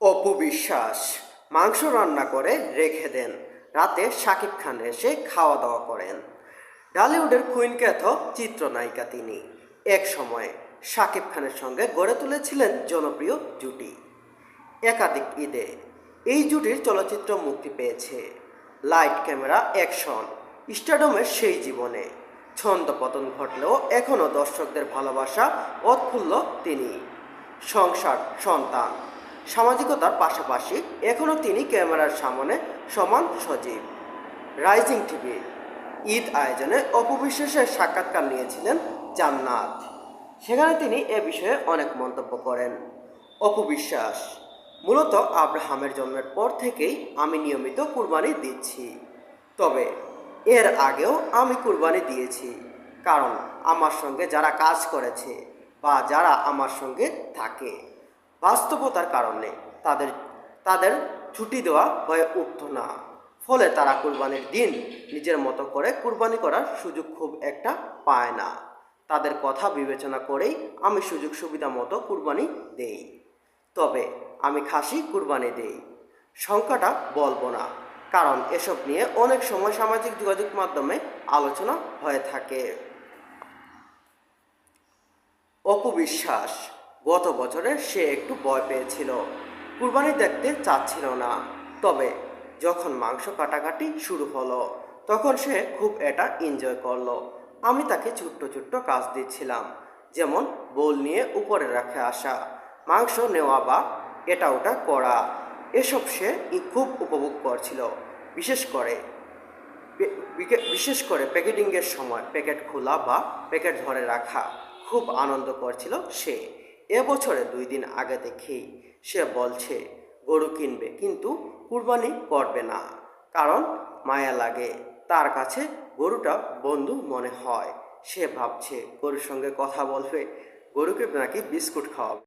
অপু বিশ্বাস মাংস রান্না করে রেখে দেন, রাতে শাকিব খান এসে খাওয়া দাওয়া করেন। ঢালিউডের কুইন খ্যাত চিত্রনায়িকা তিনি। এক সময়ে শাকিব খানের সঙ্গে গড়ে তুলেছিলেন জনপ্রিয় জুটি। একাধিক ঈদে এই জুটির চলচ্চিত্র মুক্তি পেয়েছে। লাইট ক্যামেরা অ্যাকশন, স্টারডমের সেই জীবনে ছন্দপতন ঘটলেও এখনও দর্শকদের ভালোবাসা উৎফুল্ল তিনি। সংসার, সন্তান, সামাজিকতার পাশাপাশি এখনও তিনি ক্যামেরার সামনে সমান সজীব। রাইজিং টিভি ঈদ আয়োজনে অপু বিশ্বাসের সাক্ষাৎকার নিয়েছিলেন জান্নাত। সেখানে তিনি এ বিষয়ে অনেক মন্তব্য করেন। অপু বিশ্বাস: মূলত আব্রাহামের জন্মের পর থেকেই আমি নিয়মিত কুরবানি দিচ্ছি। তবে এর আগেও আমি কুরবানি দিয়েছি, কারণ আমার সঙ্গে যারা কাজ করেছে বা যারা আমার সঙ্গে থাকে, বাস্তবতার কারণে তাদের তাদের ছুটি দেওয়া হয়ে উঠত না। ফলে তারা কুরবানির দিন নিজের মতো করে কুরবানি করার সুযোগ খুব একটা পায় না। তাদের কথা বিবেচনা করেই আমি সুযোগ সুবিধা মতো কুরবানি দেই। তবে আমি খাসি কুরবানি দেই, সংখ্যাটা বলবো না, কারণ এসব নিয়ে অনেক সময় সামাজিক যোগাযোগ মাধ্যমে আলোচনা হয়ে থাকে। অপু বিশ্বাস: গত বছরে সে একটু ভয় পেয়েছিল, কুরবানি দেখতে চাচ্ছিল না। তবে যখন মাংস কাটাকাটি শুরু হলো তখন সে খুব এটা এনজয় করলো। আমি তাকে ছোট্ট ছোট্ট কাজ দিচ্ছিলাম, যেমন বোল নিয়ে উপরে রেখে আসা, মাংস নেওয়া বা এটা ওটা করা। এসব সে খুব উপভোগ করছিল। বিশেষ করে প্যাকেটিংয়ের সময় প্যাকেট খোলা বা প্যাকেট ধরে রাখা খুব আনন্দ করছিল সে। এবছরে 2 দিন আগে থেকেই সে বলছে গরু কিনবে, কিন্তু কুরবানি করবে না, কারণ মায়া লাগে। তার কাছে গরুটা বন্ধু মনে হয়। সে ভাবছে গরুর সঙ্গে কথা বলবে, গরুকে নাকি বিস্কুট খাওয়াবে।